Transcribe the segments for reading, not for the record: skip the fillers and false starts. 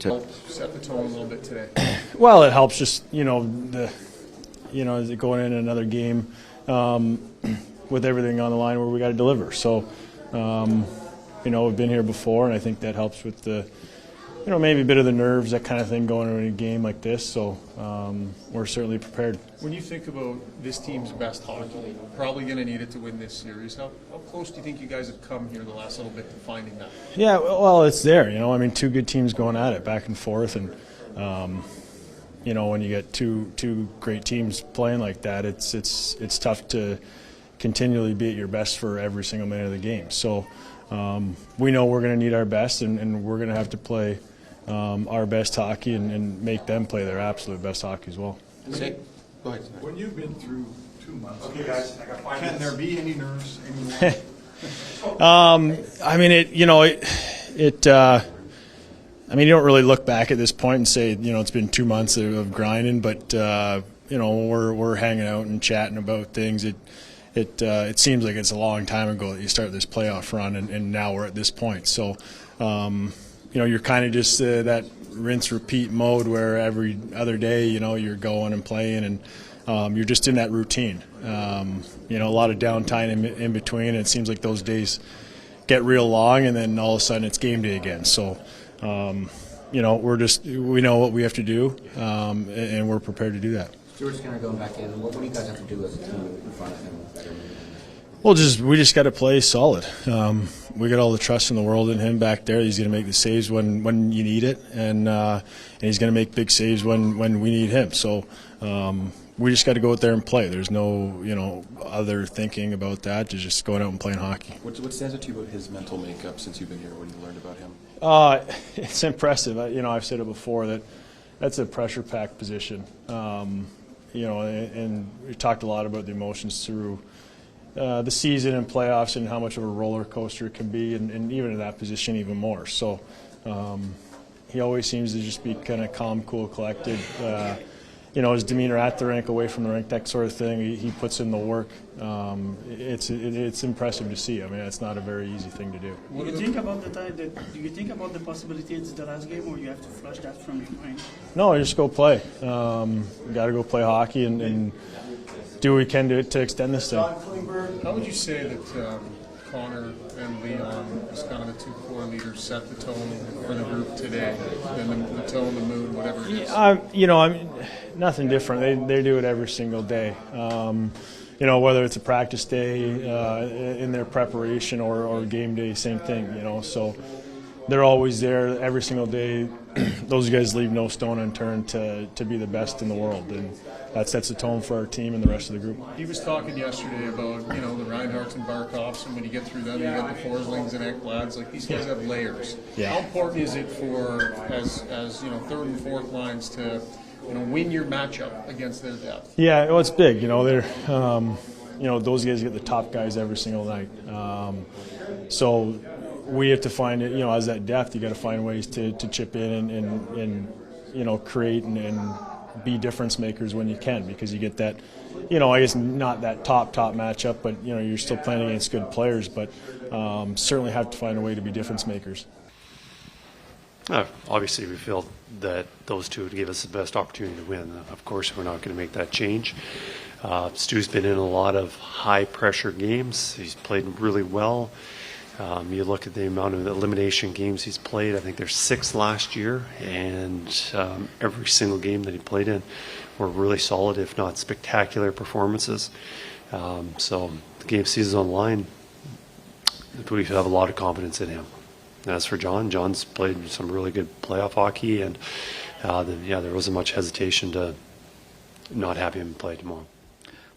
to set the tone a little bit today? Well, it helps just, going in another game with everything on the line where we got to deliver. So, we've been here before, and I think that helps with the, maybe a bit of the nerves, that kind of thing going into a game like this. So we're certainly prepared. When you think about this team's best hockey, probably going to need it to win this series, how close do you think you guys have come here the last little bit to finding that? Yeah, well, it's there. Two good teams going at it back and forth, and when you get two great teams playing like that, it's tough to continually be at your best for every single minute of the game. So we know we're going to need our best, and we're going to have to play our best hockey and make them play their absolute best hockey as well. Go ahead. When you've been through 2 months, can there be any nerves anymore? You don't really look back at this point and say, it's been 2 months of grinding, but we're hanging out and chatting about things. It seems like it's a long time ago that you start this playoff run, and now we're at this point. So, you're kind of just that rinse repeat mode where every other day, you're going and playing, and you're just in that routine. A lot of downtime in between. And it seems like those days get real long, and then all of a sudden it's game day again. So, we know what we have to do, and we're prepared to do that. Stuart's kind of going back in. What do you guys have to do as a team in front of him? Well, we just got to play solid. We got all the trust in the world in him back there. He's going to make the saves when you need it, and he's going to make big saves when we need him. So we just got to go out there and play. There's no other thinking about that. Just going out and playing hockey. What stands out to you about his mental makeup since you've been here? When you learned about him? It's impressive. I've said it before that's a pressure-packed position. And we talked a lot about the emotions through the season and playoffs and how much of a roller coaster it can be, and even in that position even more. So he always seems to just be kind of calm, cool, collected. His demeanor at the rink, away from the rink, that sort of thing. He puts in the work. It's impressive to see. It's not a very ezy thing to do. Do you think about the possibility it's the last game, or you have to flush that from your mind? No, just go play. We got to go play hockey and do what we can to extend this thing. How would you say that Connor and Leon, as kind of the two core leaders, set the tone for the group today, and the tone, the mood, whatever it is? Nothing different. They do it every single day. Whether it's a practice day, in their preparation, or game day, same thing. So they're always there every single day. Those guys leave no stone unturned to be the best in the world, and that sets the tone for our team and the rest of the group. He was talking yesterday about the Reinhardts and Barkovs, and when you get through them, you got the Forslings and Ekblads. Like, these guys have layers. Yeah. How important is it for as third and fourth lines to win your matchup against their depth? Yeah, well, it's big. They're those guys get the top guys every single night. So we have to find it. As that depth, you got to find ways to chip in and create and be difference makers when you can, because you get that, I guess not that top matchup, but you're still playing against good players, but certainly have to find a way to be difference makers. Obviously, we feel that those two would give us the best opportunity to win. Of course, we're not going to make that change. Stu's been in a lot of high-pressure games. He's played really well. You look at the amount of elimination games he's played. I think there's 6 last year, and every single game that he played in were really solid, if not spectacular performances. So the game season's on the line. We have a lot of confidence in him. And as for John's played some really good playoff hockey, and there wasn't much hesitation to not have him play tomorrow.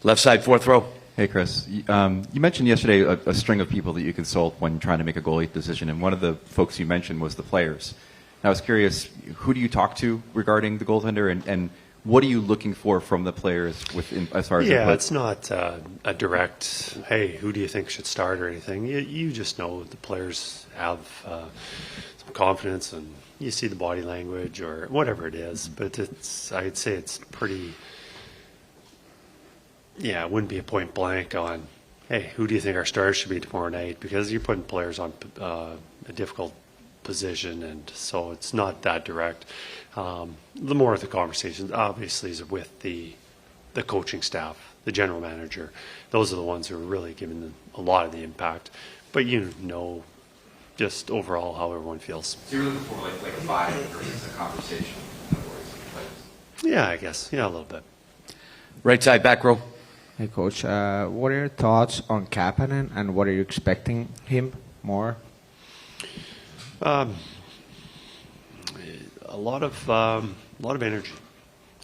Left side, fourth row. Hey, Chris. You mentioned yesterday a string of people that you consult when trying to make a goalie decision, and one of the folks you mentioned was the players. And I was curious, who do you talk to regarding the goaltender, and what are you looking for from the players as far as Yeah, input? it's not a direct, hey, who do you think should start or anything. You just know the players have some confidence, and you see the body language or whatever it is. But I'd say it's pretty... Yeah, it wouldn't be a point blank on, hey, who do you think our starters should be tomorrow night? Because you're putting players on a difficult position, and so it's not that direct. The more of the conversations, obviously, is with the coaching staff, the general manager. Those are the ones who are really giving a lot of the impact. But just overall how everyone feels. So you're looking for like a vibe versus a conversation, in other words, with players? Yeah, I guess. Yeah, a little bit. Right side, back row. Hey, Coach. What are your thoughts on Kapanen, and what are you expecting him more? A lot of energy.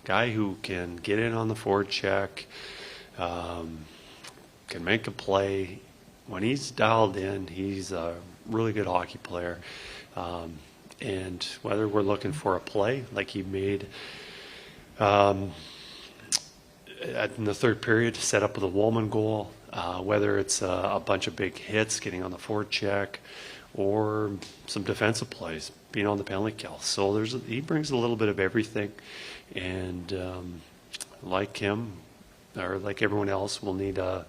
Guy who can get in on the forward check, can make a play. When he's dialed in, he's a really good hockey player. And whether we're looking for a play like he made in the third period, set up with a Woolman goal, whether it's a bunch of big hits, getting on the forward check, or some defensive plays, being on the penalty kill. So he brings a little bit of everything, and like him, or like everyone else, we'll need a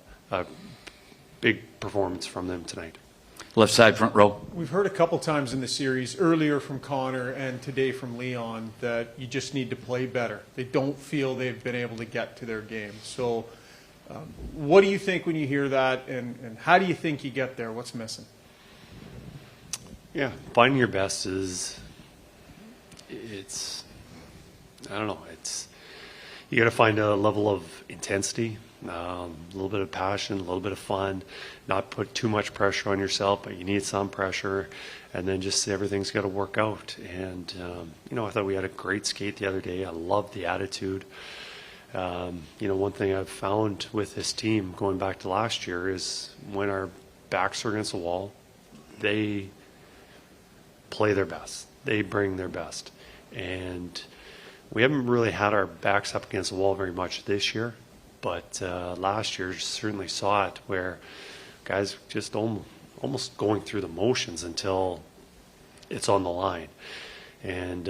big performance from them tonight. Left side, front row. We've heard a couple times in the series, earlier from Connor and today from Leon, that you just need to play better. They don't feel they've been able to get to their game. So what do you think when you hear that, and how do you think you get there? What's missing? Yeah, finding your best I don't know, you got to find a level of intensity, a little bit of passion, a little bit of fun, not put too much pressure on yourself, but you need some pressure, and then just everything's got to work out. And, I thought we had a great skate the other day. I loved the attitude. One thing I've found with this team going back to last year is when our backs are against the wall, they play their best. They bring their best. And we haven't really had our backs up against the wall very much this year, but last year certainly saw it where guys just almost going through the motions until it's on the line. And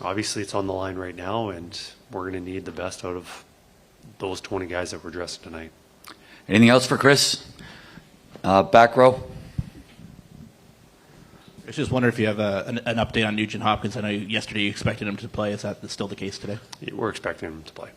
obviously it's on the line right now, and we're going to need the best out of those 20 guys that we're dressing tonight. Anything else for Chris? Back row. I was just wondering if you have an update on Nugent Hopkins. I know yesterday you expected him to play. Is that still the case today? We're expecting him to play.